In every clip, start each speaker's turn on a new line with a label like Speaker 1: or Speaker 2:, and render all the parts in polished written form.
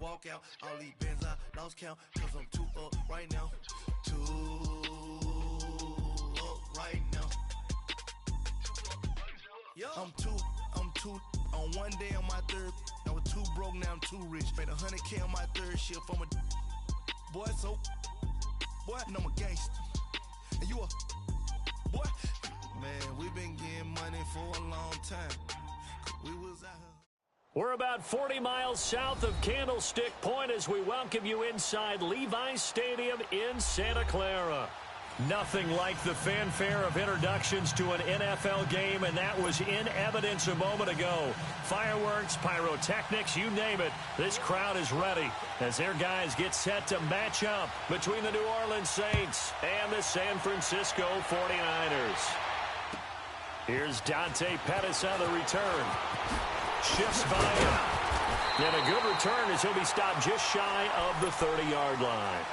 Speaker 1: walk out. All these bands I lost count, cause I'm too up right now. Too up right now. I'm too on one day on my third. I was too broke, now I'm too rich. Made 100K on my third shift. I'm a boy, so boy, and I'm a gangster. And you a boy. Man, we been getting money for a long time. We was out here.
Speaker 2: We're about 40 miles south of Candlestick Point as we welcome you inside Levi's Stadium in Santa Clara. Nothing like the fanfare of introductions to an NFL game, and that was in evidence a moment ago. Fireworks, pyrotechnics, you name it. This crowd is ready as their guys get set to match up between the New Orleans Saints and the San Francisco 49ers. Here's Dante Pettis on the return. Shifts by him. And a good return as he'll be stopped just shy of the 30-yard line.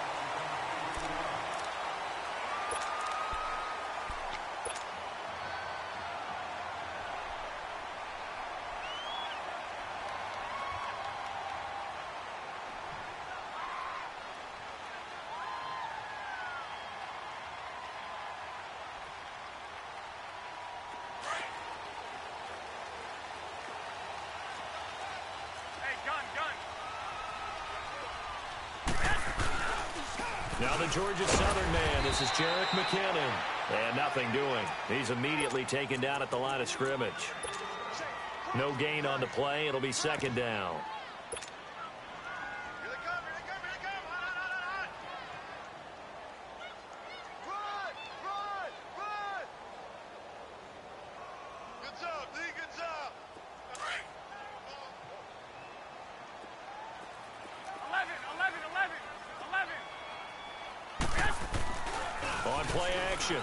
Speaker 2: Now the Georgia Southern man, this is Jerick McKinnon. And nothing doing. He's immediately taken down at the line of scrimmage. No gain on the play. It'll be second down.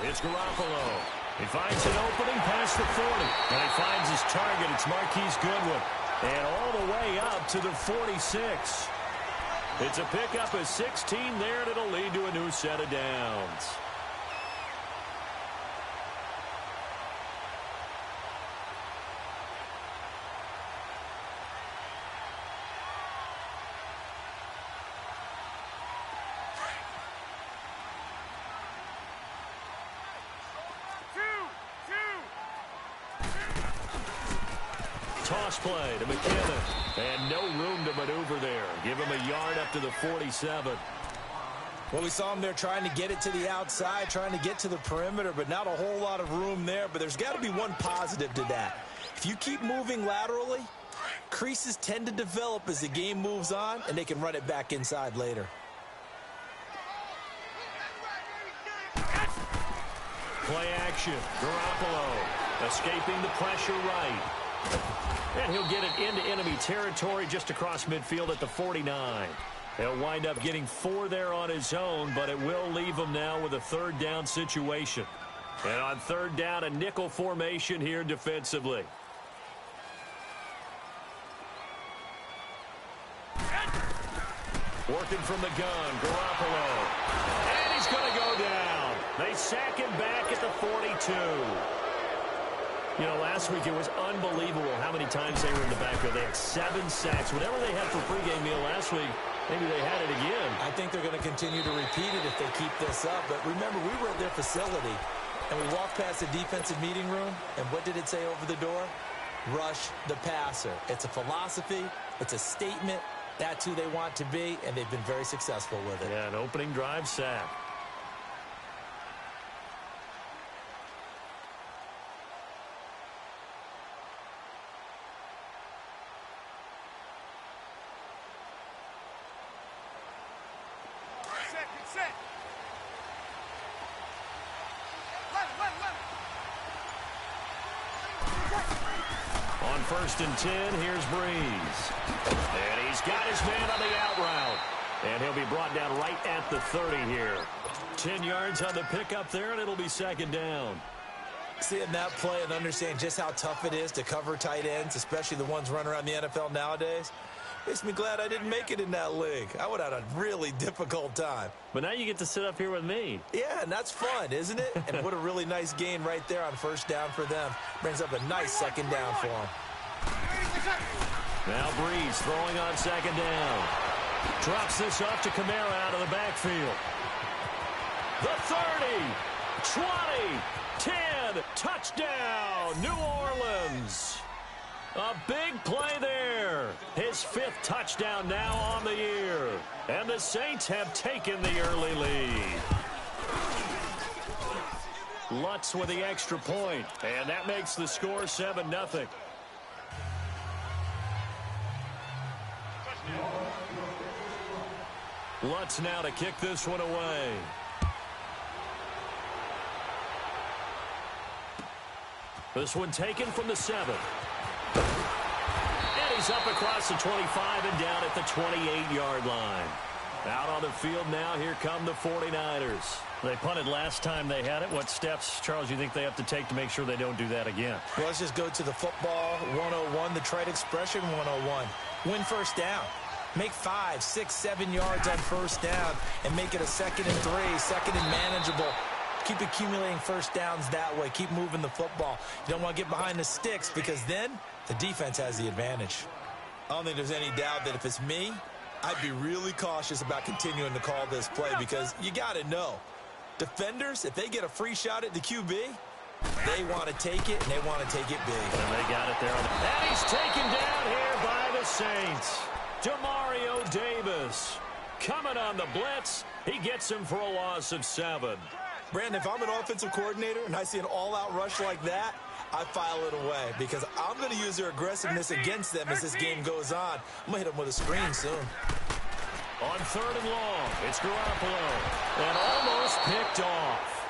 Speaker 2: It's Garoppolo. He finds an opening past the 40. And he finds his target. It's Marquise Goodwin. And all the way up to the 46. It's a pickup of 16 there, and it'll lead to a new set of downs. Toss play to McKinnon. And no room to maneuver there. Give him a yard up to the 47.
Speaker 3: Well, we saw him there trying to get it to the outside, trying to get to the perimeter, but not a whole lot of room there. But there's got to be one positive to that. If you keep moving laterally, creases tend to develop as the game moves on, and they can run it back inside later.
Speaker 2: Play action. Garoppolo escaping the pressure right. And he'll get it into enemy territory just across midfield at the 49. He'll wind up getting 4 there on his own, but it will leave him now with a third down situation. And on third down, a nickel formation here defensively. Working from the gun, Garoppolo. And he's going to go down. They sack him back at the 42. You know, last week it was unbelievable how many times they were in the backfield. They had 7 sacks. Whatever they had for pregame meal last week, maybe they had it again.
Speaker 3: I think they're going to continue to repeat it if they keep this up. But remember, we were at their facility, and we walked past the defensive meeting room, and what did it say over the door? Rush the passer. It's a philosophy. It's a statement. That's who they want to be, and they've been very successful with it.
Speaker 2: Yeah, an opening drive sack. On 1st and 10, here's Breeze. And he's got his man on the out route. And he'll be brought down right at the 30 here. 10 yards on the pickup there, and it'll be second down.
Speaker 3: Seeing that play and understand just how tough it is to cover tight ends, especially the ones running around the NFL nowadays, makes me glad I didn't make it in that league. I would have had a really difficult time.
Speaker 2: But now you get to sit up here with me.
Speaker 3: Yeah, and that's fun, isn't it? And what a really nice gain right there on first down for them. Brings up a nice second down for them.
Speaker 2: Now Breeze throwing on second down. Drops this off to Kamara out of the backfield. The 30, 20, 10, touchdown, New Orleans. A big play there. His 5th touchdown now on the year. And the Saints have taken the early lead. Lutz with the extra point, and that makes the score 7-0. Lutz now to kick this one away. This one taken from the 7. And he's up across the 25 and down at the 28-yard line. Out on the field now, here come the 49ers. They punted last time they had it. What steps, Charles, you think they have to take to make sure they don't do that again?
Speaker 3: Well, let's just go to the football 101, the trade expression 101. Win first down. Make 5, 6, 7 yards on first down and make it a 2nd and 3, 2nd and manageable. Keep accumulating first downs that way. Keep moving the football. You don't want to get behind the sticks because then the defense has the advantage. I don't think there's any doubt that if it's me, I'd be really cautious about continuing to call this play because you got to know. Defenders, if they get a free shot at the QB, they want to take it, and they want to take it big.
Speaker 2: And they got it there. And he's taken down here by the Saints. Demario Davis coming on the blitz. He gets him for a loss of 7.
Speaker 3: Brandon, if I'm an offensive coordinator and I see an all-out rush like that, I file it away because I'm going to use their aggressiveness against them as this game goes on. I'm going to hit them with a screen soon.
Speaker 2: On 3rd and long, it's Garoppolo. And almost picked off.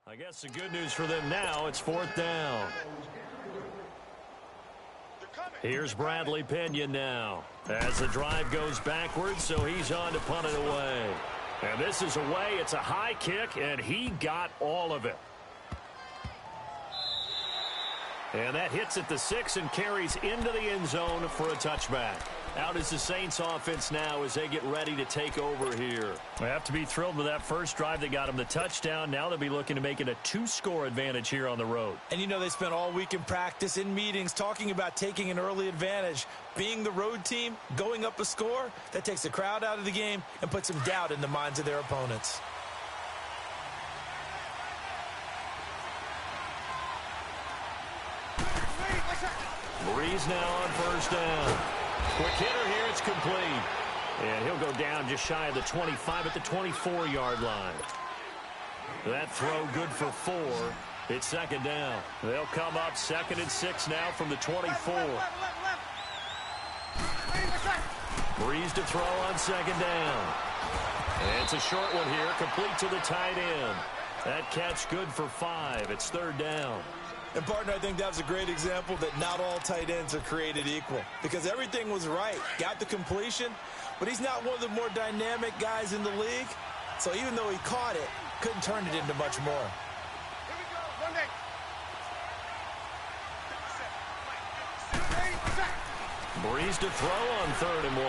Speaker 2: I guess the good news for them now, it's 4th down. Here's Bradley Pinion now as the drive goes backwards, so he's on to punt it away. And this is away. It's a high kick, and he got all of it. And that hits at the 6 and carries into the end zone for a touchback. Out is the Saints offense now as they get ready to take over here. They have to be thrilled with that first drive that got them the touchdown. Now they'll be looking to make it a 2-score advantage here on the road.
Speaker 3: And you know they spent all week in practice, in meetings, talking about taking an early advantage. Being the road team, going up a score, that takes the crowd out of the game and puts some doubt in the minds of their opponents.
Speaker 2: Breeze now on first down. Quick hitter here, it's complete. And he'll go down just shy of the 25 at the 24-yard line. That throw good for 4. It's 2nd down. They'll come up 2nd and 6 now from the 24. Breeze to throw on 2nd down. And it's a short one here, complete to the tight end. That catch good for 5. It's 3rd down.
Speaker 3: And, partner, I think that was a great example that not all tight ends are created equal because everything was right. Got the completion, but he's not one of the more dynamic guys in the league. So even though he caught it, couldn't turn it into much more.
Speaker 4: Here we go. 1 day.
Speaker 2: Breeze to throw on 3rd and 1.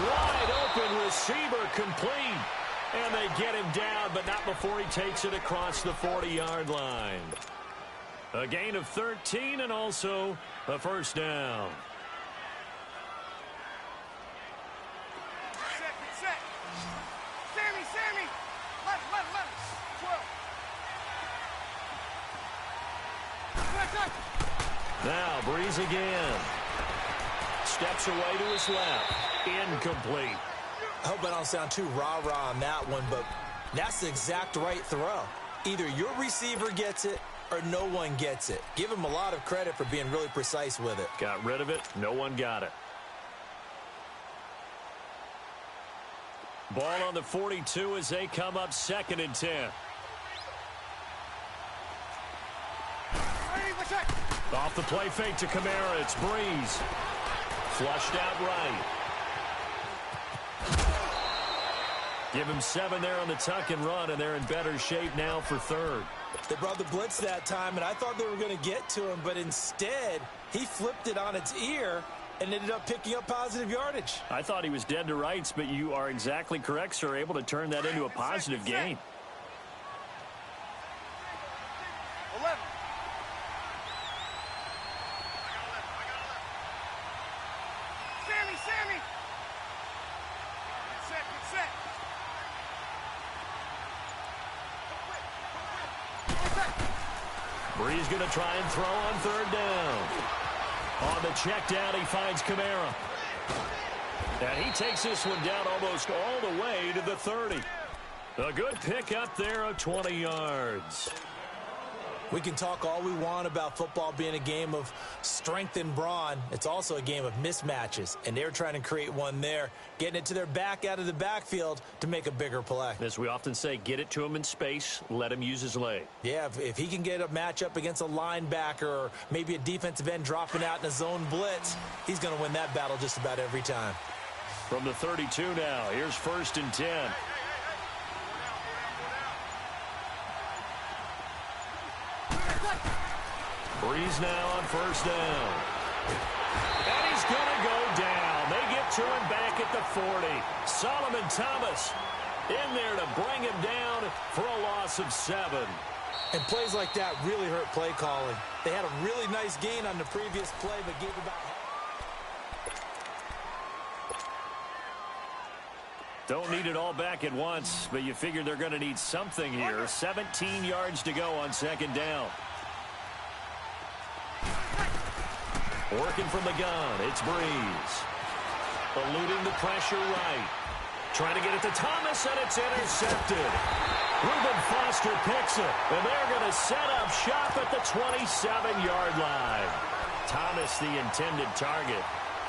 Speaker 2: Wide open receiver complete. And they get him down, but not before he takes it across the 40-yard line. A gain of 13 and also a first down.
Speaker 4: Set. Sammy. Let it.
Speaker 2: Now Breeze again. Steps away to his left. Incomplete.
Speaker 3: I hope I don't sound too rah-rah on that one, but that's the exact right throw. Either your receiver gets it or no one gets it. Give him a lot of credit for being really precise with it.
Speaker 2: Got rid of it. No one got it. Ball on the 42 as they come up 2nd and 10. Off the play fake to Kamara. It's Breeze. Flushed out right. Give him 7 there on the tuck and run, and they're in better shape now for 3rd.
Speaker 3: They brought the blitz that time, and I thought they were going to get to him, but instead he flipped it on its ear and ended up picking up positive yardage.
Speaker 2: I thought he was dead to rights, but you are exactly correct, sir. Able to turn that into a positive gain.
Speaker 4: 11. Sammy! Get set.
Speaker 2: Breeze going to try and throw on 3rd down. On the check down, he finds Kamara. And he takes this one down almost all the way to the 30. A good pickup there of 20 yards.
Speaker 3: We can talk all we want about football being a game of strength and brawn. It's also a game of mismatches, and they're trying to create one there, getting it to their back out of the backfield to make a bigger play.
Speaker 2: As we often say, get it to him in space, let him use his leg.
Speaker 3: Yeah, if he can get a matchup against a linebacker or maybe a defensive end dropping out in a zone blitz, he's going to win that battle just about every time.
Speaker 2: From the 32 now, here's 1st and 10. Breeze now on 1st down. And he's going to go down. They get to him back at the 40. Solomon Thomas in there to bring him down for a loss of 7.
Speaker 3: And plays like that really hurt play calling. They had a really nice gain on the previous play, but gave about half.
Speaker 2: Don't need it all back at once, but you figure they're going to need something here. 17 yards to go on 2nd down. Working from the gun, it's Breeze. Eluding the pressure right. Trying to get it to Thomas, and it's intercepted. Reuben Foster picks it, and they're going to set up shop at the 27-yard line. Thomas, the intended target.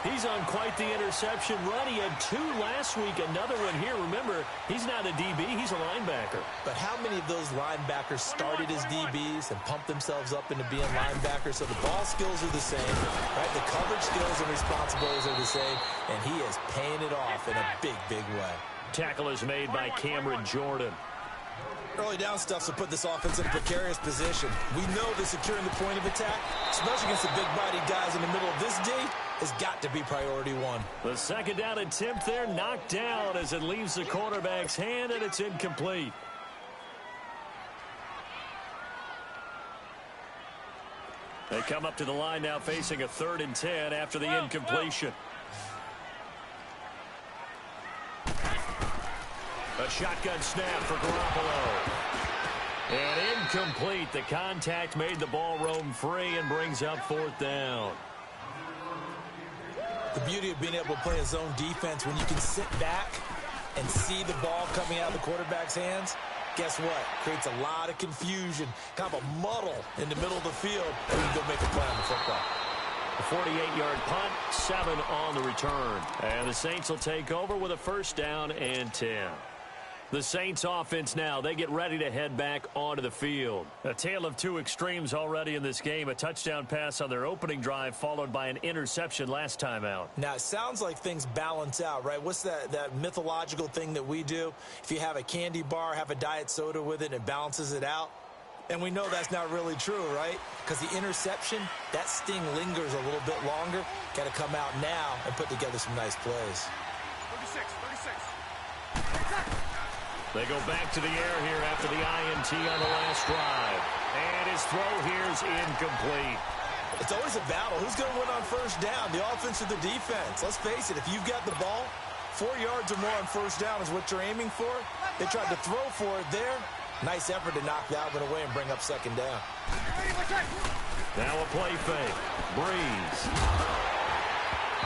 Speaker 2: He's on quite the interception run. He had 2 last week, another one here. Remember, he's not a DB, he's a linebacker.
Speaker 3: But how many of those linebackers started as DBs and pumped themselves up into being linebackers? So the ball skills are the same, right? The coverage skills and responsibilities are the same, and he is paying it off in a big, big way.
Speaker 2: Tackle is made by Cameron Jordan.
Speaker 3: Early down stuff to put this offense in a precarious position. We know that securing the point of attack, especially against the big-bodied guys in the middle of this D, has got to be priority 1.
Speaker 2: The 2nd down attempt there knocked down as it leaves the quarterback's hand, and it's incomplete. They come up to the line now facing a 3rd and 10 after the incompletion. A shotgun snap for Garoppolo. And incomplete. The contact made the ball roam free and brings up 4th down.
Speaker 3: The beauty of being able to play a zone defense when you can sit back and see the ball coming out of the quarterback's hands, guess what? Creates a lot of confusion, kind of a muddle in the middle of the field, and you can go make a play on the football.
Speaker 2: A 48-yard punt, 7 on the return. And the Saints will take over with a 1st down and 10. The Saints offense now, they get ready to head back onto the field. A tale of 2 extremes already in this game. A touchdown pass on their opening drive followed by an interception last time out.
Speaker 3: Now, it sounds like things balance out, right? What's that mythological thing that we do? If you have a candy bar, have a diet soda with it, and it balances it out. And we know that's not really true, right? Because the interception, that sting lingers a little bit longer. Got to come out now and put together some nice plays.
Speaker 4: 36.
Speaker 2: They go back to the air here after the INT on the last drive. And his throw here is incomplete.
Speaker 3: It's always a battle. Who's going to win on 1st down, the offense or the defense? Let's face it, if you've got the ball, 4 yards or more on 1st down is what you're aiming for. They tried to throw for it there. Nice effort to knock that one away and bring up 2nd down.
Speaker 2: Now a play fake. Breeze.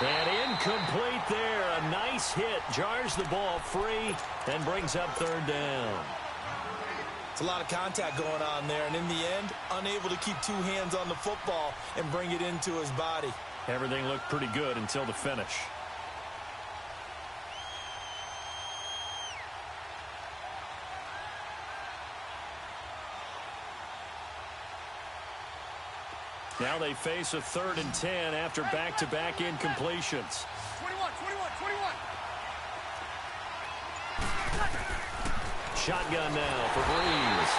Speaker 2: And incomplete there. A nice hit. Jars the ball free and brings up 3rd down.
Speaker 3: It's a lot of contact going on there, and in the end, unable to keep two hands on the football and bring it into his body.
Speaker 2: Everything looked pretty good until the finish. Now they face a 3rd and 10 after back-to-back incompletions.
Speaker 4: 21, 21, 21.
Speaker 2: Shotgun now for Breeze.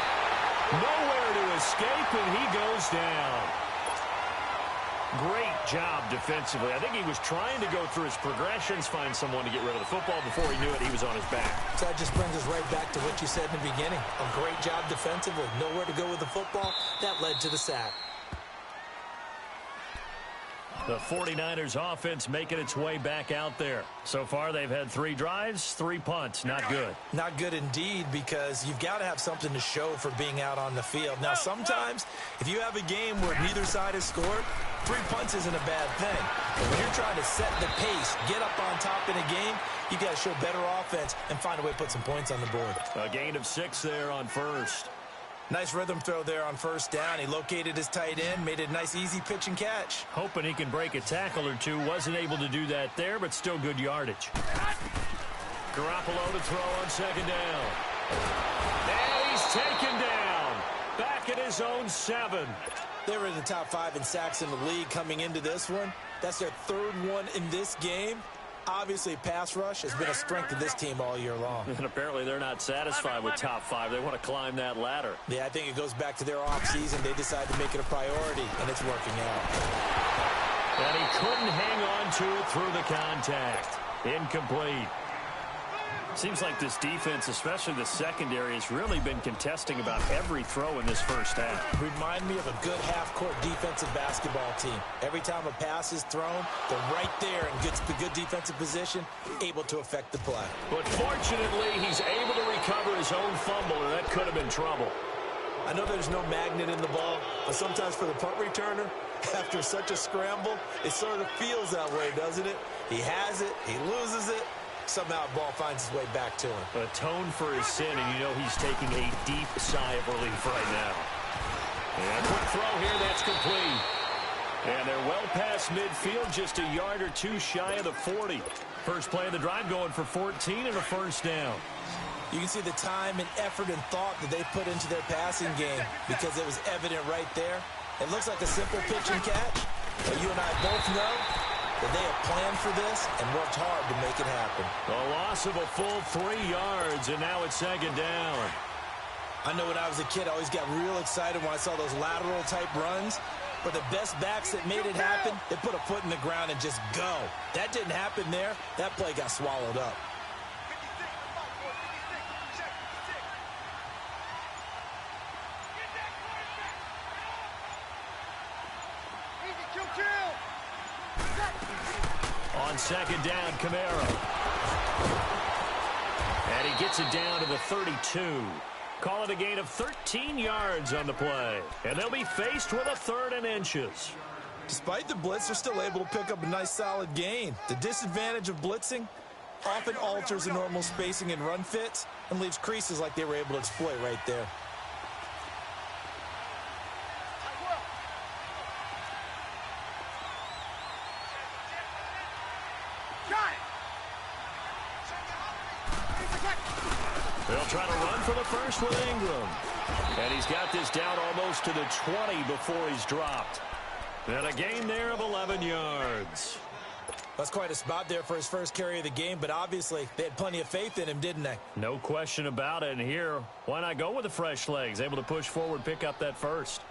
Speaker 2: Nowhere to escape, and he goes down. Great job defensively. I think he was trying to go through his progressions, find someone to get rid of the football. Before he knew it, he was on his back.
Speaker 3: So that just brings us right back to what you said in the beginning. A great job defensively. Nowhere to go with the football. That led to the sack.
Speaker 2: The 49ers offense making its way back out there. So far, they've had 3 drives, 3 punts. Not good.
Speaker 3: Not good indeed, because you've got to have something to show for being out on the field. Now, sometimes, if you have a game where neither side has scored, 3 punts isn't a bad thing. But when you're trying to set the pace, get up on top in a game, you got to show better offense and find a way to put some points on the board.
Speaker 2: A gain of 6 there on first.
Speaker 3: Nice rhythm throw there on first down. He located his tight end, made it a nice, easy pitch and catch.
Speaker 2: Hoping he can break a tackle or two. Wasn't able to do that there, but still good yardage. Garoppolo to throw on 2nd down. And he's taken down. Back at his own 7.
Speaker 3: They were in the top 5 in sacks in the league coming into this one. That's their 3rd one in this game. Obviously, pass rush has been a strength of this team all year long.
Speaker 2: And apparently they're not satisfied with top 5. They want to climb that ladder.
Speaker 3: Yeah, I think it goes back to their offseason. They decided to make it a priority, and it's working out.
Speaker 2: And he couldn't hang on to it through the contact. Incomplete. Seems like this defense, especially the secondary, has really been contesting about every throw in this first half.
Speaker 3: Remind me of a good half-court defensive basketball team. Every time a pass is thrown, they're right there and gets the good defensive position, able to affect the play.
Speaker 2: But fortunately, he's able to recover his own fumble, and that could have been trouble.
Speaker 3: I know there's no magnet in the ball, but sometimes for the punt returner, after such a scramble, it sort of feels that way, doesn't it? He has it, he loses it. Somehow the ball finds its way back to him.
Speaker 2: Atone for his sin, and you know he's taking a deep sigh of relief right now. And quick throw here, that's complete. And they're well past midfield, just a yard or 2 shy of the 40. First play of the drive going for 14 and a first down.
Speaker 3: You can see the time and effort and thought that they put into their passing game because it was evident right there. It looks like a simple pitch and catch, but you and I both know that they have planned for this and worked hard to make it happen.
Speaker 2: A loss of a full 3 yards, and now it's 2nd down.
Speaker 3: I know when I was a kid, I always got real excited when I saw those lateral-type runs. But the best backs that made it happen, they put a foot in the ground and just go. That didn't happen there. That play got swallowed up.
Speaker 2: On 2nd down, Camaro. And he gets it down to the 32. Call it a gain of 13 yards on the play. And they'll be faced with a 3rd and inches.
Speaker 3: Despite the blitz, they're still able to pick up a nice solid gain. The disadvantage of blitzing often alters the normal spacing and run fits and leaves creases like they were able to exploit right there.
Speaker 2: They'll try to run for the first with Ingram. And he's got this down almost to the 20 before he's dropped. And a gain there of 11 yards.
Speaker 3: That's quite a spot there for his first carry of the game, but obviously they had plenty of faith in him, didn't they?
Speaker 2: No question about it. And here, why not go with the fresh legs? Able to push forward, pick up that first.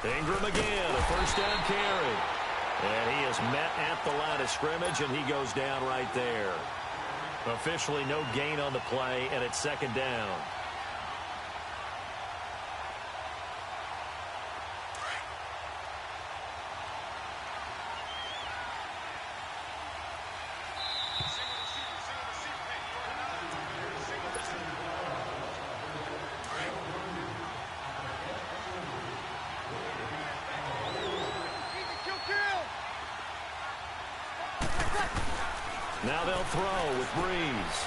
Speaker 2: Ingram again, a first down carry. And he is met at the line of scrimmage, and he goes down right there. Officially no gain on the play, and it's 2nd down. Now they'll throw with Breeze.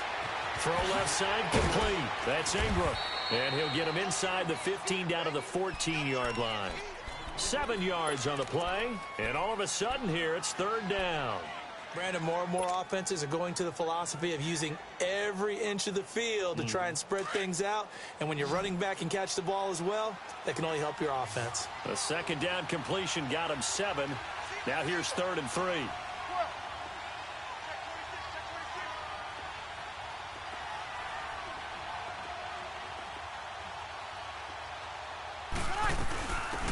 Speaker 2: Throw left side complete. That's Ingram. And he'll get him inside the 15 down to the 14-yard line. 7 yards on the play. And all of a sudden here, it's third down.
Speaker 3: Brandon, more and more offenses are going to the philosophy of using every inch of the field to try and spread things out. And when you're running back and catch the ball as well, that can only help your offense.
Speaker 2: A second down completion got him 7. Now here's 3rd and 3.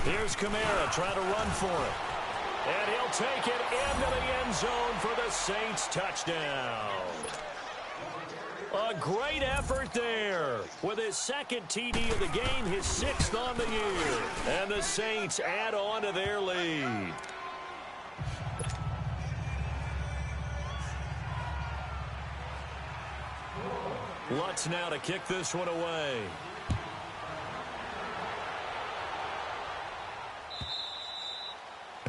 Speaker 2: Here's Kamara trying to run for it. And he'll take it into the end zone for the Saints touchdown. A great effort there. With his second TD of the game, his 6th on the year. And the Saints add on to their lead. Lutz now to kick this one away.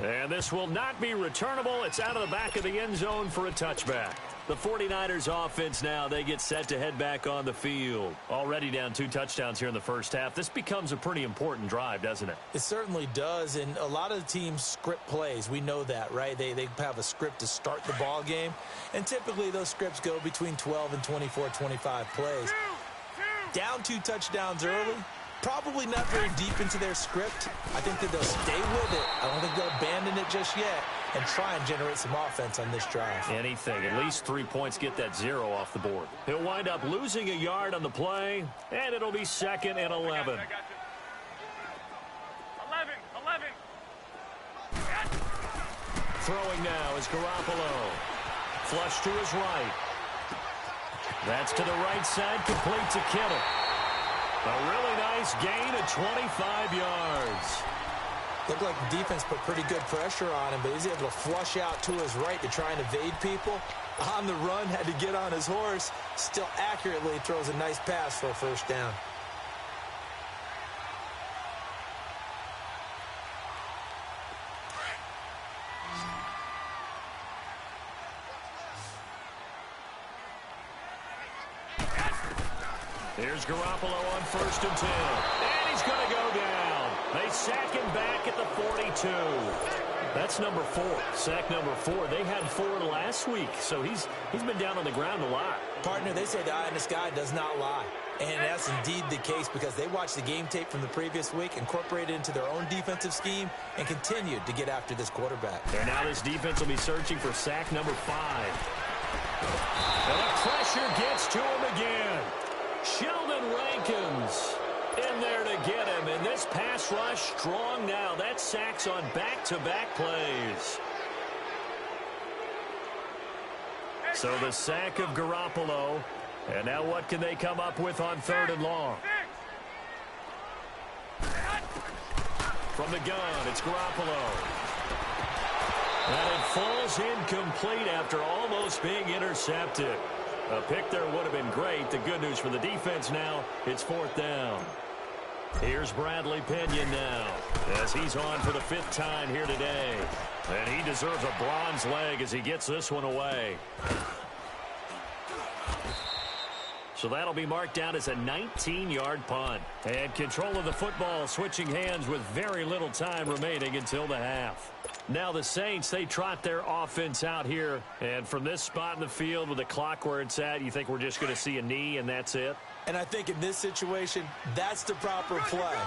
Speaker 2: And this will not be returnable. It's out of the back of the end zone for a touchback. The 49ers offense now, they get set to head back on the field. Already down 2 touchdowns here in the first half. This becomes a pretty important drive, doesn't it?
Speaker 3: It certainly does, and a lot of the teams script plays. We know that, right? They have a script to start the ball game, and typically those scripts go between 12 and 24, 25 plays. Down 2 touchdowns early. Probably not very deep into their script. I think that they'll stay with it. I don't think they'll abandon it just yet and try and generate some offense on this drive.
Speaker 2: Anything. At least 3 points, get that 0 off the board. He'll wind up losing a yard on the play, and it'll be 2nd and 11.
Speaker 4: 11.
Speaker 2: Throwing now is Garoppolo. Flush to his right. That's to the right side, complete to Kittle. A really nice gain of 25 yards.
Speaker 3: Looked like the defense put pretty good pressure on him, but he's able to flush out to his right to try and evade people. On the run, had to get on his horse. Still accurately throws a nice pass for a first down.
Speaker 2: Here's Garoppolo on 1st and 10. And he's going to go down. They sack him back at the 42. That's number 4. Sack number 4. They had 4 last week, so he's been down on the ground a lot.
Speaker 3: Partner, they say the eye in the sky does not lie. And that's indeed the case because they watched the game tape from the previous week, incorporated it into their own defensive scheme, and continued to get after this quarterback.
Speaker 2: And now this defense will be searching for sack number 5. And the pressure gets to him again. Sheldon Rankins in there to get him. And this pass rush strong now. That sacks on back-to-back plays. So the sack of Garoppolo. And now what can they come up with on 3rd and long? From the gun, it's Garoppolo. And it falls incomplete after almost being intercepted. A pick there would have been great. The good news for the defense now, it's 4th down. Here's Bradley Pinion now as he's on for the 5th time here today. And he deserves a bronze leg as he gets this one away. So that'll be marked down as a 19-yard punt. And control of the football switching hands with very little time remaining until the half. Now the Saints, they trot their offense out here. And from this spot in the field with the clock where it's at, you think we're just going to see a knee and that's it?
Speaker 3: And I think in this situation, that's the proper play.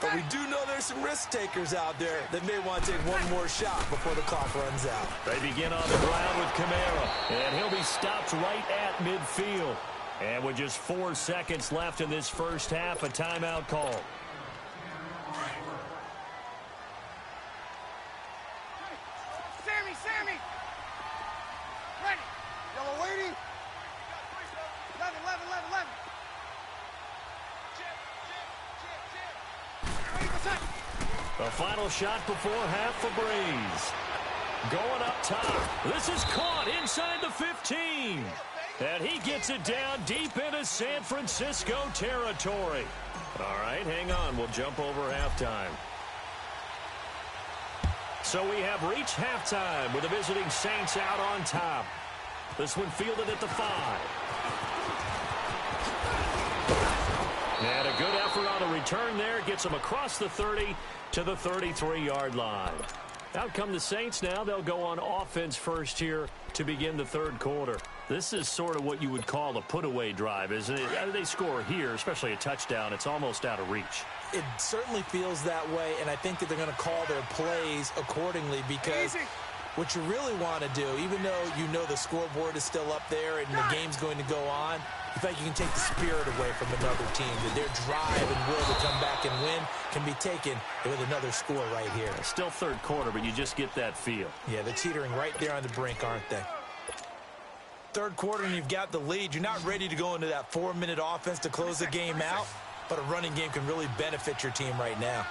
Speaker 3: But we do know there's some risk takers out there that may want to take one more shot before the clock runs out.
Speaker 2: They begin on the ground with Kamara. And he'll be stopped right at midfield. And with just 4 seconds left in this first half, a timeout call.
Speaker 4: Sammy! Ready! Yellow waiting! 11.
Speaker 2: The final shot before half for Breeze. Going up top. This is caught inside the 15. And he gets it down deep into San Francisco territory. All right, hang on. We'll jump over halftime. So we have reached halftime with the visiting Saints out on top. This one fielded at the 5. And a good effort on the return there. Gets them across the 30 to the 33-yard line. Out come the Saints now. They'll go on offense first here to begin the third quarter. This is sort of what you would call a put-away drive, isn't it? They score here, especially a touchdown. It's almost out of reach.
Speaker 3: It certainly feels that way, and I think that they're going to call their plays accordingly because what you really want to do, even though you know the scoreboard is still up there and the game's going to go on, you think you can take the spirit away from another team, that their drive and will to come back and win can be taken with another score right here.
Speaker 2: It's still third quarter, but you just get that feel.
Speaker 3: Yeah, they're teetering right there on the brink, aren't they? Third quarter and you've got the lead. You're not ready to go into that 4-minute offense to close the game out, but a running game can really benefit your team right now.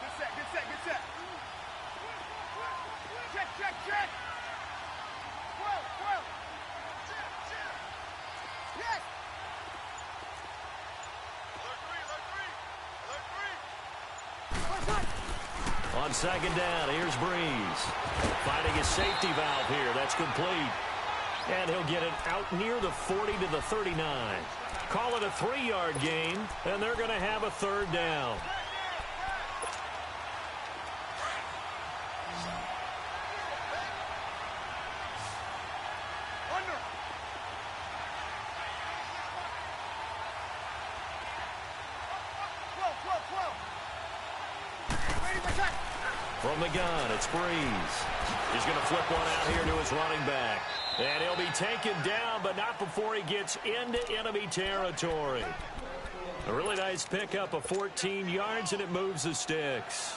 Speaker 4: Good set, good set, good set. Check, check, check. 12, 12. Yes. Alert 3, alert 3. Alert 3.
Speaker 2: On second down, here's Breeze. Finding his safety valve here. That's complete. And he'll get it out near the 40 to the 39. Call it a 3-yard gain, and they're going to have a third down.
Speaker 4: Under.
Speaker 2: From the gun, it's Breeze. He's going to flip one out here to his running back. And he'll be taken down, but not before he gets into enemy territory. A really nice pickup of 14 yards, and it moves the sticks.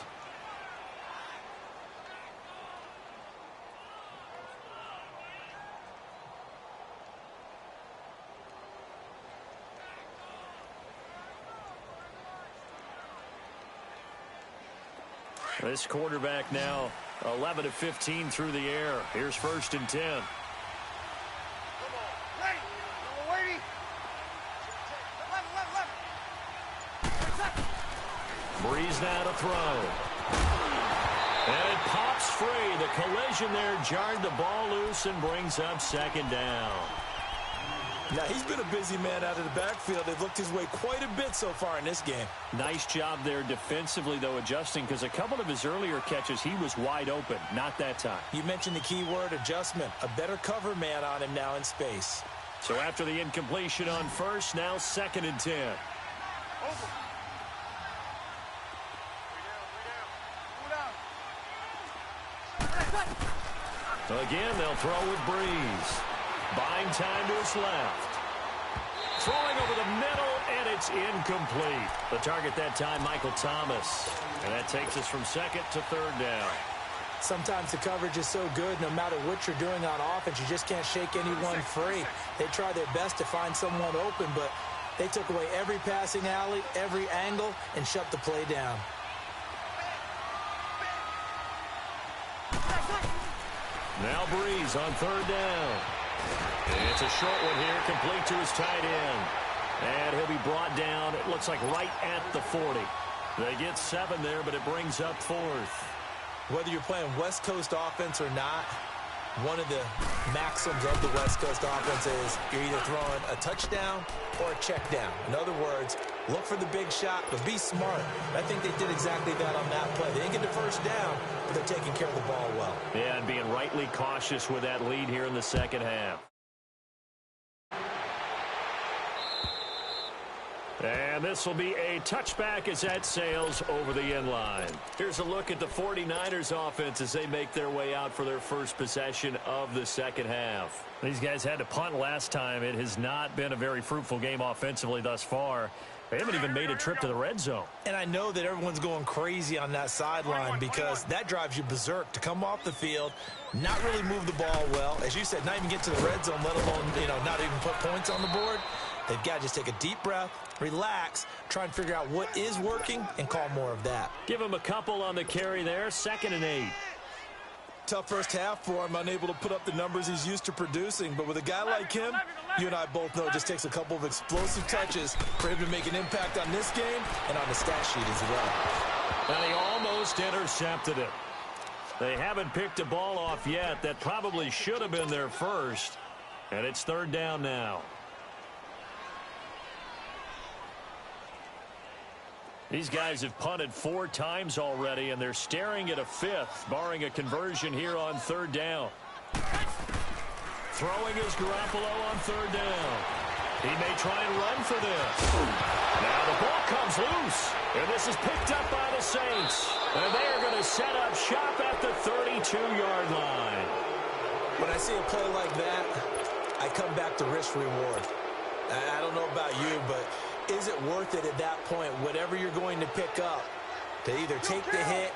Speaker 2: This quarterback now 11 of 15 through the air. Here's 1st and 10.
Speaker 4: Come on. Ready. We're waiting. 11.
Speaker 2: Breeze now to throw. And it pops free. The collision there jarred the ball loose and brings up second down.
Speaker 3: Now, he's been a busy man out of the backfield. They've looked his way quite a bit so far in this game.
Speaker 2: Nice job there defensively, though, adjusting, because a couple of his earlier catches, he was wide open. Not that time.
Speaker 3: You mentioned the key word, adjustment. A better cover man on him now in space.
Speaker 2: So after the incompletion on first, now 2nd and 10.
Speaker 4: Over.
Speaker 2: Again, they'll throw with Breeze. Buying time to his left. Throwing over the middle, and it's incomplete. The target that time, Michael Thomas. And that takes us from 2nd to 3rd down.
Speaker 3: Sometimes the coverage is so good, no matter what you're doing on offense, you just can't shake anyone free. They try their best to find someone open, but they took away every passing alley, every angle, and shut the play down.
Speaker 2: Now Breeze on 3rd down. It's a short one here, complete to his tight end. And he'll be brought down, it looks like right at the 40. They get 7 there, but it brings up 4th.
Speaker 3: Whether you're playing West Coast offense or not, one of the maxims of the West Coast offense is you're either throwing a touchdown or a check down. In other words, look for the big shot, but be smart. I think they did exactly that on that play. They didn't get the first down, but they're taking care of the ball well.
Speaker 2: Yeah, and being rightly cautious with that lead here in the second half. And this will be a touchback as that sails over the end line. Here's a look at the 49ers offense as they make their way out for their first possession of the second half. These guys had to punt last time. It has not been a very fruitful game offensively thus far. They haven't even made a trip to the red zone.
Speaker 3: And I know that everyone's going crazy on that sideline because that drives you berserk to come off the field, not really move the ball well. As you said, not even get to the red zone, let alone, not even put points on the board. They've got to just take a deep breath, relax, try and figure out what is working, and call more of that.
Speaker 2: Give him a couple on the carry there, 2nd and 8.
Speaker 3: Tough first half for him, unable to put up the numbers he's used to producing. But with a guy like him, you and I both know it just takes a couple of explosive touches for him to make an impact on this game and on the stat sheet as well.
Speaker 2: And he almost intercepted it. They haven't picked a ball off yet. That probably should have been their first. And it's third down now. These guys have punted 4 times already, and they're staring at a fifth, barring a conversion here on third down. Throwing is Garoppolo on third down. He may try and run for this. Now the ball comes loose, and this is picked up by the Saints. And they are going to set up shop at the 32-yard line.
Speaker 3: When I see a play like that, I come back to risk-reward. I don't know about you, but is it worth it at that point, whatever you're going to pick up, to either take the hit,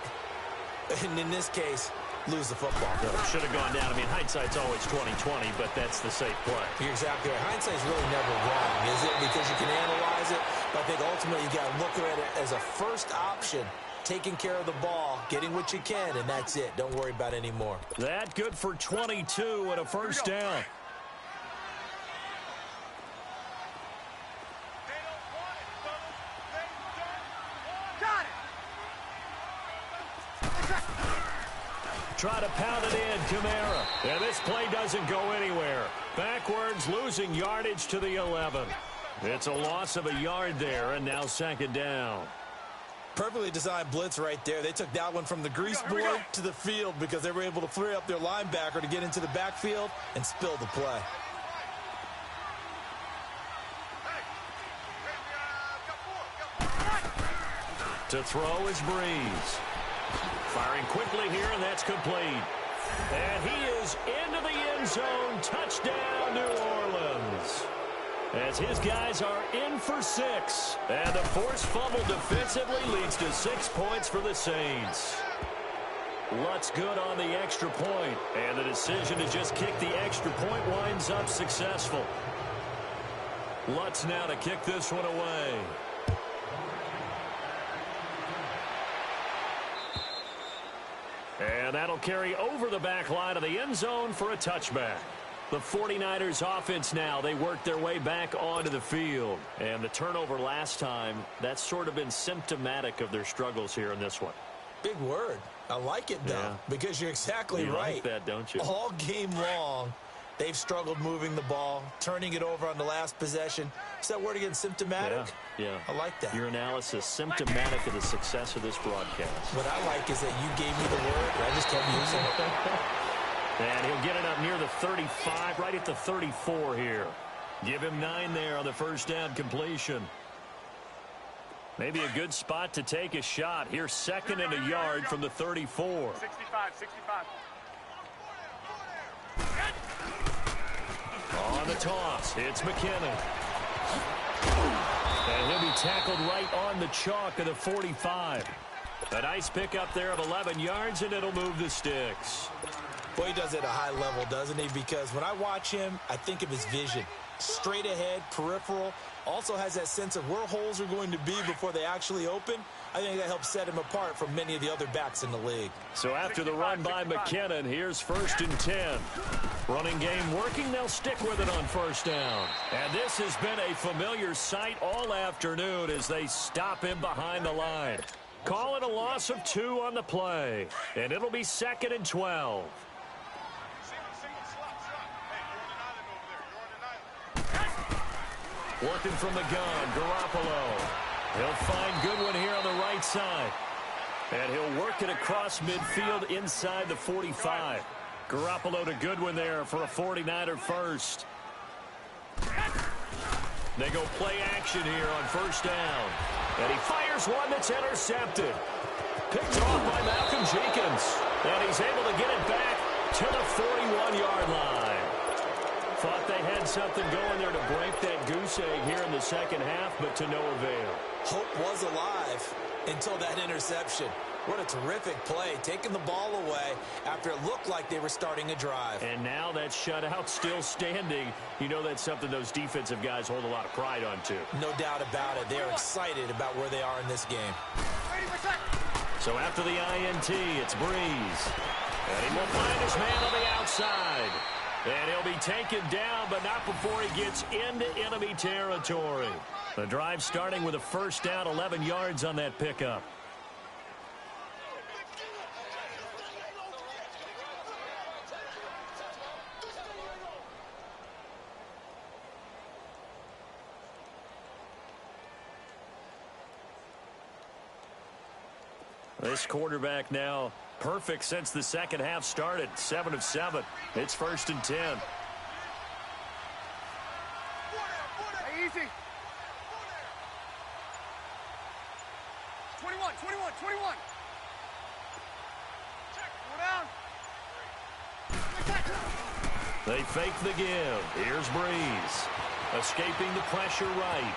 Speaker 3: and in this case, lose the football?
Speaker 2: Should have gone down. I mean, hindsight's always 20/20, but that's the safe play.
Speaker 3: You're exactly right. Hindsight's really never wrong, is it? Because you can analyze it, but I think ultimately you got to look at it as a first option, taking care of the ball, getting what you can, and that's it. Don't worry about it anymore.
Speaker 2: That good for 22 and a first down. Try to pound it in, Kamara. And this play doesn't go anywhere. Backwards, losing yardage to the 11. It's a loss of a yard there, and now second down.
Speaker 3: Perfectly designed blitz right there. They took that one from the grease board to the field because they were able to free up their linebacker to get into the backfield and spill the play.
Speaker 2: To throw is Breeze. Firing quickly here, and that's complete. And he is into the end zone. Touchdown, New Orleans. As his guys are in for 6. And the forced fumble defensively leads to 6 points for the Saints. Lutz good on the extra point. And the decision to just kick the extra point winds up successful. Lutz now to kick this one away. And that'll carry over the back line of the end zone for a touchback. The 49ers offense now, they work their way back onto the field. And the turnover last time, that's sort of been symptomatic of their struggles here in this one.
Speaker 3: Big word. I like it, though, because you're exactly right.
Speaker 2: You like that, don't you?
Speaker 3: All game long, they've struggled moving the ball, turning it over on the last possession. Is that word again, symptomatic?
Speaker 2: Yeah.
Speaker 3: I like that.
Speaker 2: Your analysis, symptomatic of the success of this broadcast.
Speaker 3: What I like is that you gave me the word, and I just kept using it.
Speaker 2: And he'll get it up near the 35, right at the 34 here. Give him 9 there on the first down completion. Maybe a good spot to take a shot. Here's second and a yard from the 34.
Speaker 4: 65.
Speaker 2: On the toss, it's McKinnon. And he'll be tackled right on the chalk of the 45. A nice pickup there of 11 yards, and it'll move the sticks.
Speaker 3: Boy, he does it at a high level, doesn't he? Because when I watch him, I think of his vision. Straight ahead, peripheral. Also has that sense of where holes are going to be before they actually open. I think that helps set him apart from many of the other backs in the league.
Speaker 2: So after the run by McKinnon, here's 1st and 10. Running game working, they'll stick with it on first down. And this has been a familiar sight all afternoon as they stop him behind the line. Call it a loss of 2 on the play. And it'll be 2nd and 12. Working from the gun, Garoppolo. He'll find Goodwin here on the right side. And he'll work it across midfield inside the 45. Garoppolo to Goodwin there for a 49er first. They go play action here on first down. And he fires one that's intercepted. Picked off by Malcolm Jenkins. And he's able to get it back to the 41-yard line. Thought they had something going there to break that goose egg here in the second half, but to no avail.
Speaker 3: Hope was alive until that interception. What a terrific play, taking the ball away after it looked like they were starting a drive.
Speaker 2: And now that shutout still standing. You know that's something those defensive guys hold a lot of pride on, too.
Speaker 3: No doubt about it. They're excited about where they are in this game.
Speaker 2: So after the INT, it's Breeze. And he will find his man on the outside. And he'll be taken down, but not before he gets into enemy territory. The drive starting with a first down, 11 yards on that pickup. This quarterback now perfect since the second half started. 7 of 7. It's 1st and 10.
Speaker 4: Hey, easy. 21. Go down.
Speaker 2: They fake the give. Here's Breeze. Escaping the pressure right.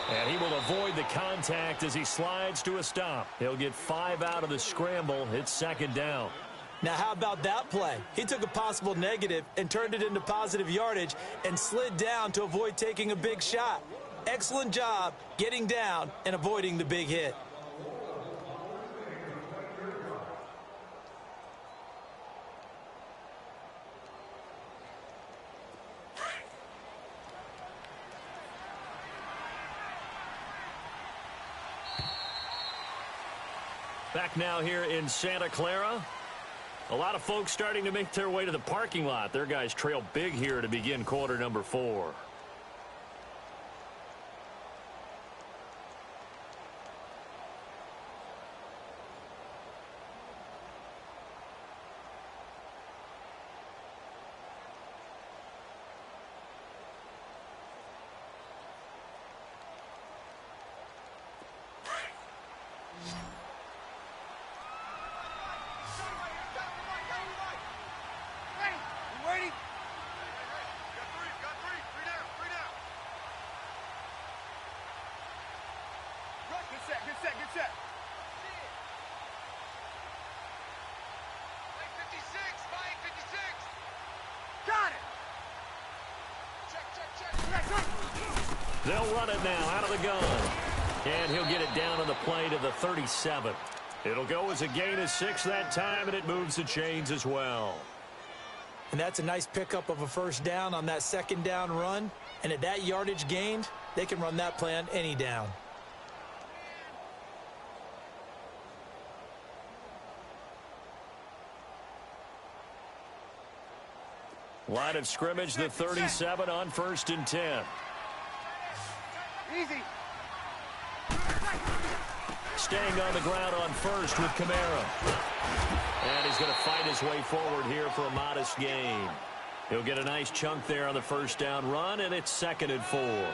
Speaker 2: And he will avoid the contact as he slides to a stop. He'll get 5 out of the scramble. It's 2nd down.
Speaker 3: Now, how about that play? He took a possible negative and turned it into positive yardage and slid down to avoid taking a big shot. Excellent job getting down and avoiding the big hit.
Speaker 2: Back now here in Santa Clara. A lot of folks starting to make their way to the parking lot. Their guys trail big here to begin quarter number 4.
Speaker 4: Good set. 56. Got it. Check.
Speaker 2: They'll run it now out of the gun. And he'll get it down on the play to the 37. It'll go as a gain of 6 that time, and it moves the chains as well.
Speaker 3: And that's a nice pickup of a 1st down on that 2nd down run. And at that yardage gained, they can run that play on any down.
Speaker 2: Line of scrimmage, the 37 on 1st and 10.
Speaker 4: Easy.
Speaker 2: Staying on the ground on 1st with Kamara. And he's going to fight his way forward here for a modest gain. He'll get a nice chunk there on the 1st down run, and it's 2nd and 4.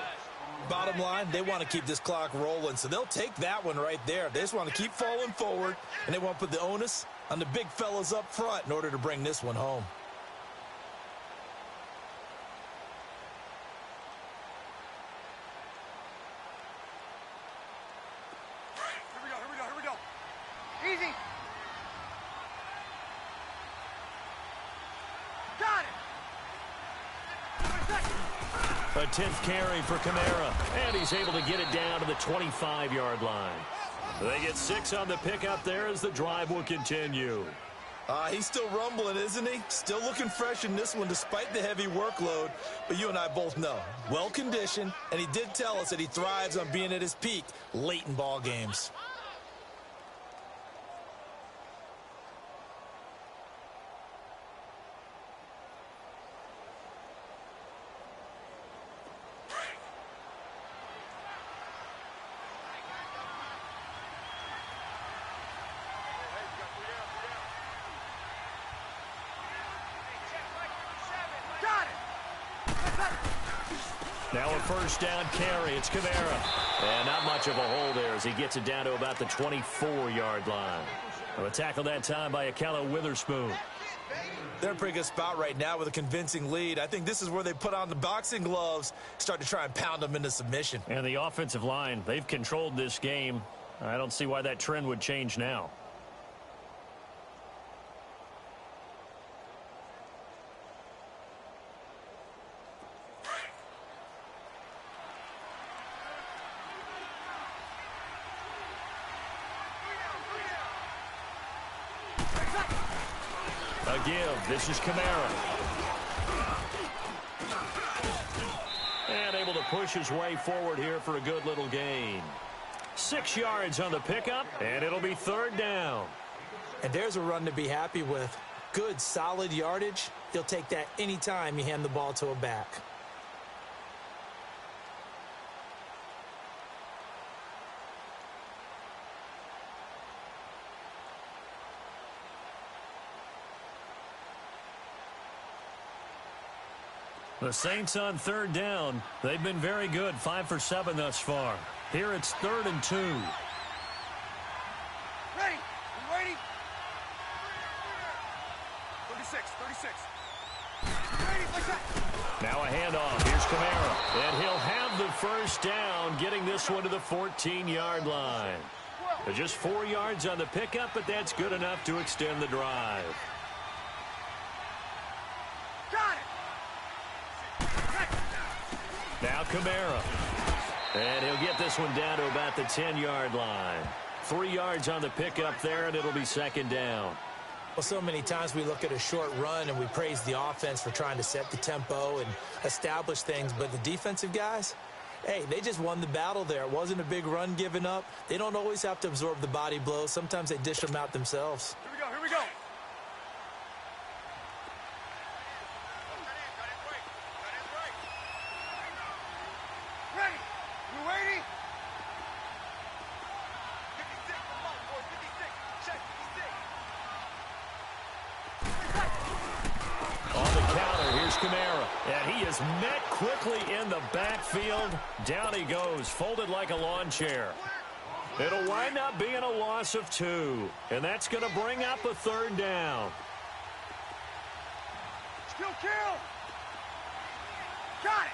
Speaker 3: Bottom line, they want to keep this clock rolling, so they'll take that one right there. They just want to keep falling forward, and they want to put the onus on the big fellas up front in order to bring this one home.
Speaker 4: Here we go. Easy. Got it.
Speaker 2: A 10th carry for Kamara, and he's able to get it down to the 25-yard line. They get 6 on the pickup there as the drive will continue.
Speaker 3: He's still rumbling, isn't he? Still looking fresh in this one despite the heavy workload. But you and I both know, well-conditioned, and he did tell us that he thrives on being at his peak late in ball games.
Speaker 2: Now a 1st down carry. It's Kamara. And not much of a hole there as he gets it down to about the 24-yard line. A tackle that time by Akella Witherspoon.
Speaker 3: They're in a pretty good spot right now with a convincing lead. I think this is where they put on the boxing gloves, start to try and pound them into submission.
Speaker 2: And the offensive line, they've controlled this game. I don't see why that trend would change now. A give. This is Kamara. And able to push his way forward here for a good little gain. 6 yards on the pickup, and it'll be 3rd down.
Speaker 3: And there's a run to be happy with. Good, solid yardage. He'll take that anytime you hand the ball to a back.
Speaker 2: The Saints on third down. They've been very good, 5 for 7 thus far. Here it's 3rd and 2.
Speaker 4: Ready? You ready? 36. Ready, like that.
Speaker 2: Now a handoff. Here's Kamara. And he'll have the first down, getting this one to the 14-yard line. Just 4 yards on the pickup, but that's good enough to extend the drive.
Speaker 4: Got it.
Speaker 2: Now Kamara. And he'll get this one down to about the 10-yard line. 3 yards on the pickup there, and it'll be 2nd down.
Speaker 3: Well, so many times we look at a short run and we praise the offense for trying to set the tempo and establish things, but the defensive guys, hey, they just won the battle there. It wasn't a big run given up. They don't always have to absorb the body blows. Sometimes they dish them out themselves.
Speaker 4: Here we go. Ready? You ready? 56, come on, boys, 56. Check 56.
Speaker 2: On the counter, here's Kamara. And he is met quickly in the backfield. Down he goes, folded like a lawn chair. It'll wind up being a loss of 2. And that's going to bring up a 3rd down.
Speaker 4: Still kill. Got it.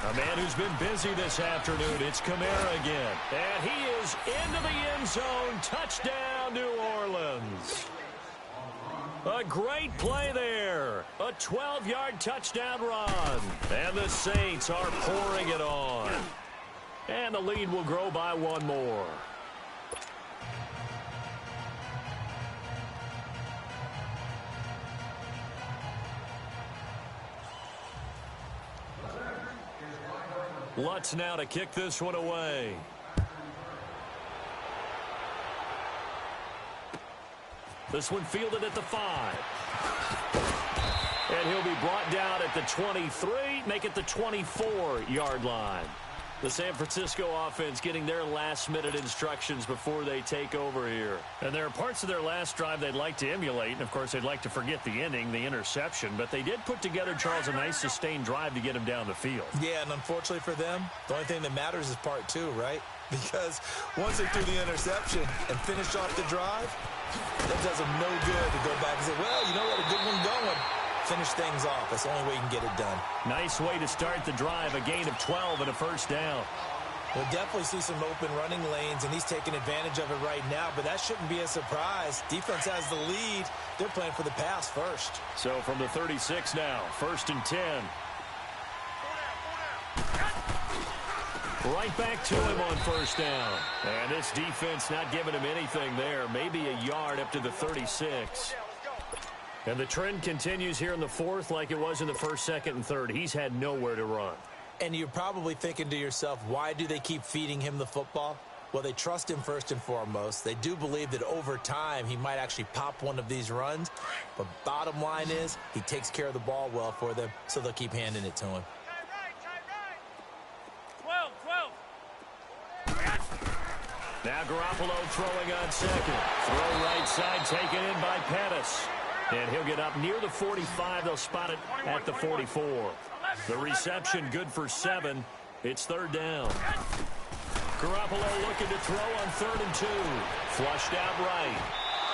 Speaker 2: A man who's been busy this afternoon. It's Kamara again. And he is into the end zone. Touchdown, New Orleans. A great play there. A 12-yard touchdown run. And the Saints are pouring it on. And the lead will grow by 1 more. Lutz now to kick this one away. This one fielded at the 5. And he'll be brought down at the 23, make it the 24-yard line. The San Francisco offense getting their last-minute instructions before they take over here. And there are parts of their last drive they'd like to emulate. And, of course, they'd like to forget the ending, the interception. But they did put together, Charles, a nice sustained drive to get him down the field.
Speaker 3: Yeah, and unfortunately for them, the only thing that matters is part 2, right? Because once they threw the interception and finished off the drive, that does them no good to go back and say, well, you know what, a good one going. Finish things off. That's the only way you can get it done.
Speaker 2: Nice way to start the drive. A gain of 12 and a first down.
Speaker 3: We'll definitely see some open running lanes, and he's taking advantage of it right now, but that shouldn't be a surprise. Defense has the lead. They're playing for the pass first.
Speaker 2: So from the 36 now, 1st and 10. Right back to him on first down. And this defense not giving him anything there. Maybe a yard up to the 36. And the trend continues here in the 4th like it was in the 1st, 2nd, and 3rd. He's had nowhere to run.
Speaker 3: And you're probably thinking to yourself, why do they keep feeding him the football? Well, they trust him first and foremost. They do believe that over time he might actually pop one of these runs. But bottom line is he takes care of the ball well for them, so they'll keep handing it to him.
Speaker 4: 12.
Speaker 2: Now Garoppolo throwing on 2nd. Throw right side taken in by Pettis. And he'll get up near the 45. They'll spot it at the 44. The reception good for 7. It's 3rd down. Garoppolo looking to throw on 3rd and 2. Flushed out right.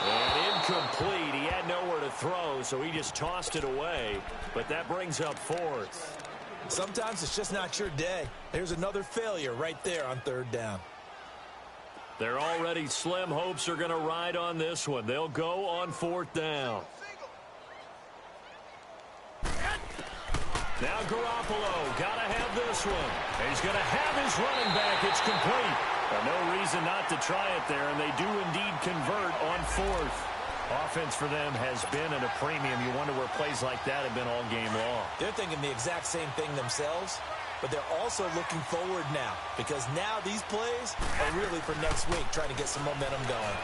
Speaker 2: And incomplete. He had nowhere to throw, so he just tossed it away. But that brings up 4th.
Speaker 3: Sometimes it's just not your day. There's another failure right there on 3rd down.
Speaker 2: They're already slim hopes are going to ride on this one. They'll go on 4th down. Now Garoppolo, got to have this one. He's going to have his running back. It's complete. No reason not to try it there, and they do indeed convert on 4th. Offense for them has been at a premium. You wonder where plays like that have been all game long.
Speaker 3: They're thinking the exact same thing themselves, but they're also looking forward now, because now these plays are really for next week, trying to get some momentum going.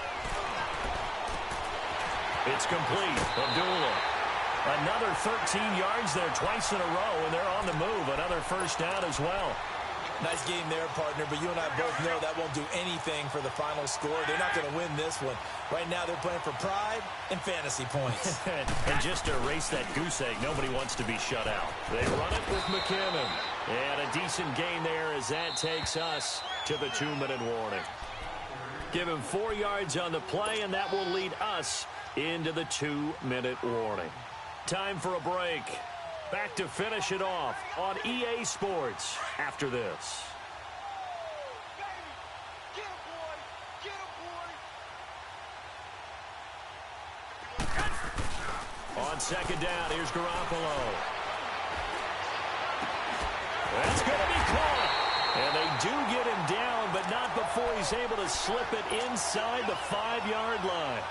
Speaker 2: It's complete. Abdullah. Another 13 yards there twice in a row, and they're on the move. Another first down as well.
Speaker 3: Nice game there, partner, but you and I both know that won't do anything for the final score. They're not going to win this one. Right now, they're playing for pride and fantasy points.
Speaker 2: And just to erase that goose egg, nobody wants to be shut out. They run it with McKinnon. And a decent gain there as that takes us to the 2-minute warning. Give him 4 yards on the play, and that will lead us into the 2-minute warning. Time for a break. Back to finish it off on EA Sports after this.
Speaker 4: Get him, boy! Get him, boy!
Speaker 2: On second down, here's Garoppolo. That's going to be caught. And they do get him down, but not before he's able to slip it inside the 5-yard line.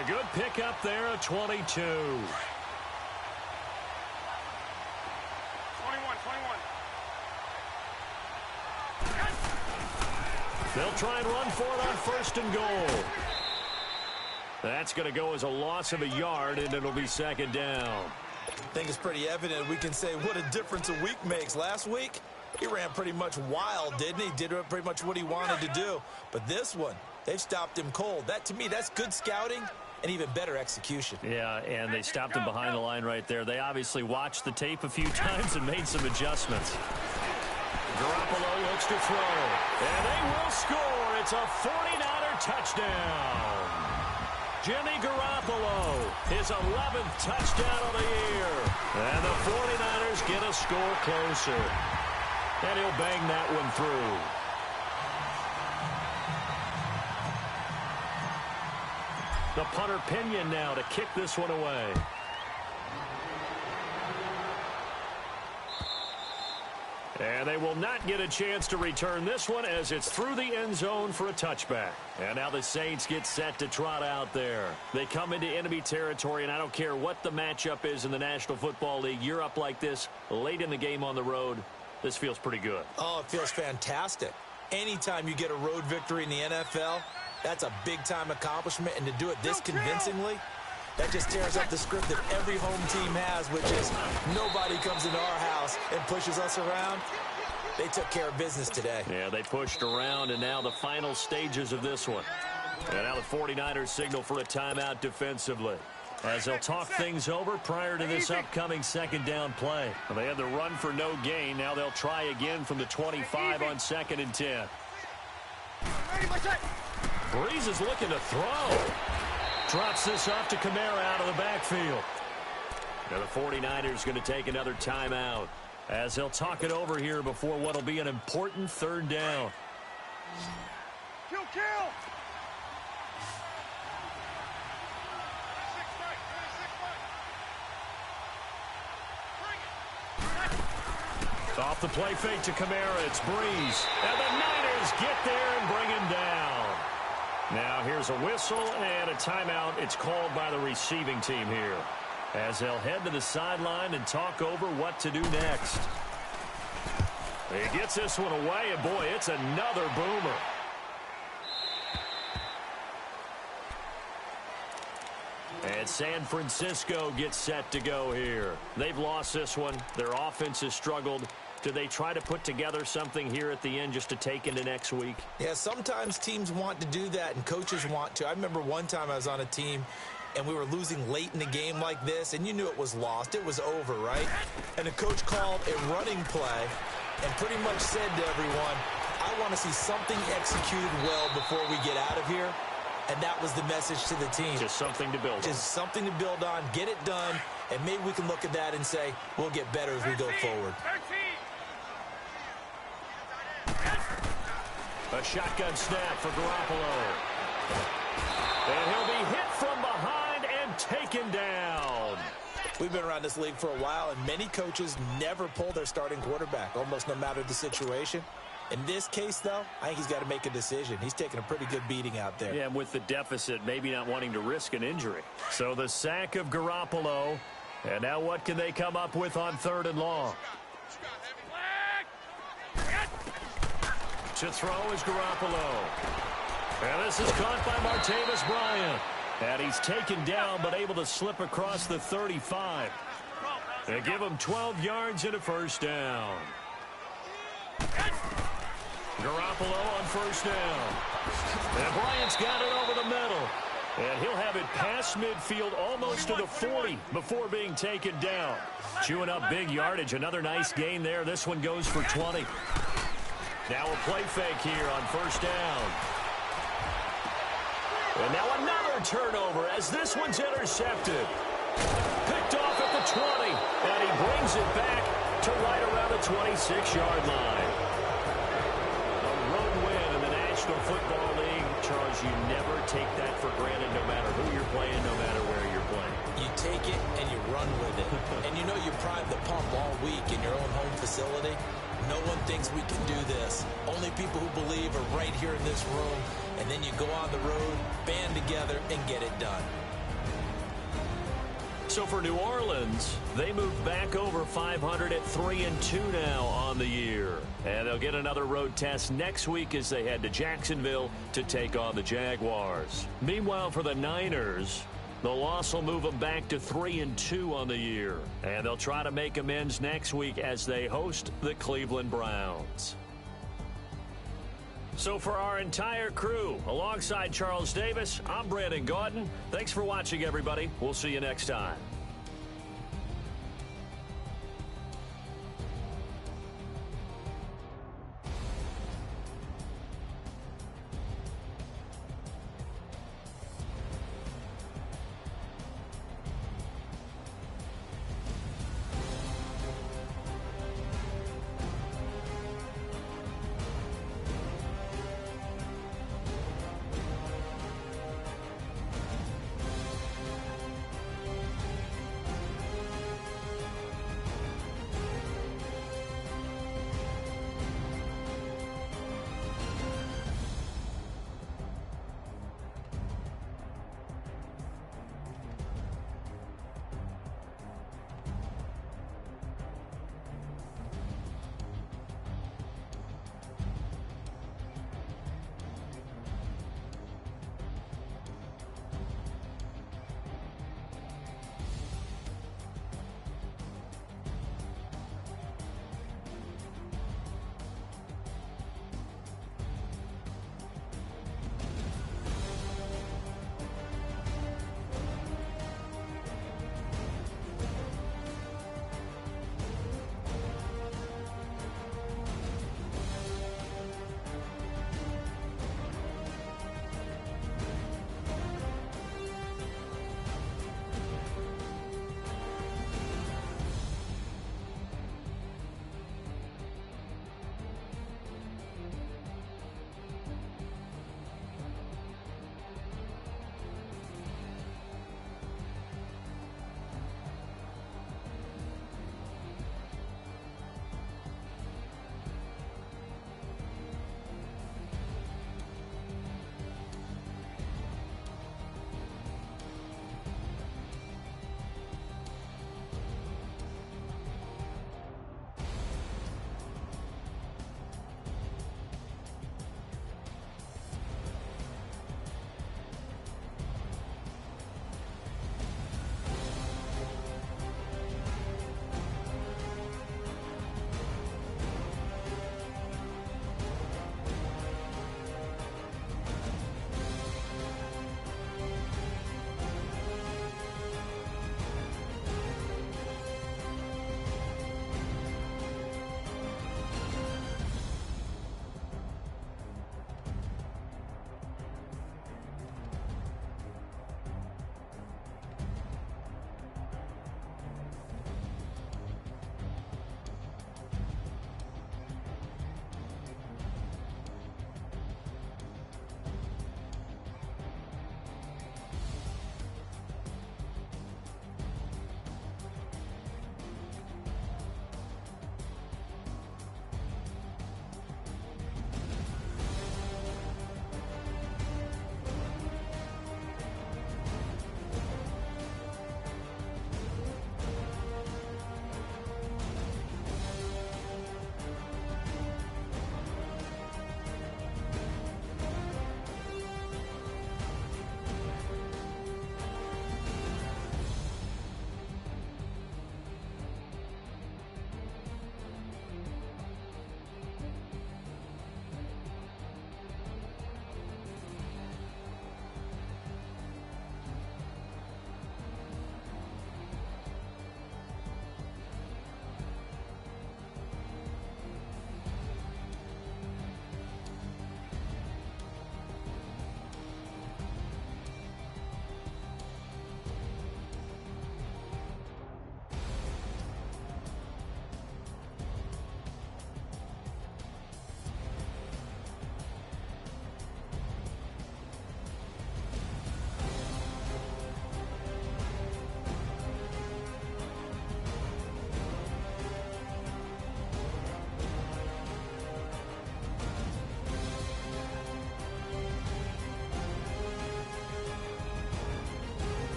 Speaker 2: A good pickup there at 22.
Speaker 4: 21.
Speaker 2: They'll try and run for it on 1st and goal. That's going to go as a loss of a yard, and it'll be 2nd down.
Speaker 3: I think it's pretty evident we can say what a difference a week makes. Last week, he ran pretty much wild, didn't he? Did pretty much what he wanted to do. But this one, they've stopped him cold. That, to me, that's good scouting and even better execution.
Speaker 2: Yeah, and they stopped him behind the line right there. They obviously watched the tape a few times and made some adjustments. Garoppolo looks to throw, and they will score. It's a 49er touchdown. Jimmy Garoppolo, his 11th touchdown of the year. And the 49ers get a score closer. And he'll bang that one through. The punter Pinion now to kick this one away. And they will not get a chance to return this one as it's through the end zone for a touchback. And now the Saints get set to trot out there. They come into enemy territory, and I don't care what the matchup is in the National Football League. You're up like this late in the game on the road. This feels pretty good.
Speaker 3: Oh, it feels fantastic. Anytime you get a road victory in the NFL, that's a big-time accomplishment. And to do it this convincingly, that just tears up the script that every home team has, which is nobody comes into our house and pushes us around. They took care of business today.
Speaker 2: Yeah, they pushed around, and now the final stages of this one. And now the 49ers signal for a timeout defensively, as they'll talk things over prior to this upcoming 2nd down play. Well, they had the run for no gain. Now they'll try again from the 25 on 2nd and 10. Breeze is looking to throw. Drops this off to Kamara out of the backfield. Now the 49ers going to take another timeout as they'll talk it over here before what will be an important 3rd down.
Speaker 4: Kill!
Speaker 2: Off the play fake to Kamara, it's Breeze. And the Niners get there and bring him down. Now here's a whistle and a timeout. It's called by the receiving team here, as they'll head to the sideline and talk over what to do next. He gets this one away, and boy, it's another boomer. And San Francisco gets set to go here. They've lost this one. Their offense has struggled. Do they try to put together something here at the end just to take into next week?
Speaker 3: Yeah, sometimes teams want to do that and coaches want to. I remember one time I was on a team and we were losing late in the game like this, and you knew it was lost. It was over, right? And the coach called a running play and pretty much said to everyone, I want to see something executed well before we get out of here. And that was the message to the team.
Speaker 2: Just something to build on.
Speaker 3: Just something to build on, get it done, and maybe we can look at that and say, we'll get better as we go forward.
Speaker 2: A shotgun snap for Garoppolo. And he'll be hit from behind and taken down.
Speaker 3: We've been around this league for a while, and many coaches never pull their starting quarterback, almost no matter the situation. In this case, though, I think he's got to make a decision. He's taking a pretty good beating out there.
Speaker 2: Yeah, and with the deficit, maybe not wanting to risk an injury. So the sack of Garoppolo. And now what can they come up with on 3rd and long? To throw is Garoppolo. And this is caught by Martavis Bryant. And he's taken down but able to slip across the 35. They give him 12 yards and a 1st down. Garoppolo on first down. And Bryant's got it over the middle. And he'll have it past midfield almost to the 40 before being taken down. Chewing up big yardage. Another nice gain there. This one goes for 20. Now a play fake here on first down. And now another turnover as this one's intercepted. Picked off at the 20. And he brings it back to right around the 26-yard line. A road win in the National Football League. Charles, you never take that for granted no matter who you're playing, no matter where you're playing.
Speaker 3: You take it and you run with it. And you know you primed the pump all week in your own home facility. No one thinks we can do this. Only people who believe are right here in this room. And then you go on the road, band together, and get it done.
Speaker 2: So for New Orleans, they move back over 500 at 3-2 now on the year. And they'll get another road test next week as they head to Jacksonville to take on the Jaguars. Meanwhile, for the Niners, the loss will move them back to 3-2 on the year. And they'll try to make amends next week as they host the Cleveland Browns. So for our entire crew, alongside Charles Davis, I'm Brandon Gaudin. Thanks for watching, everybody. We'll see you next time.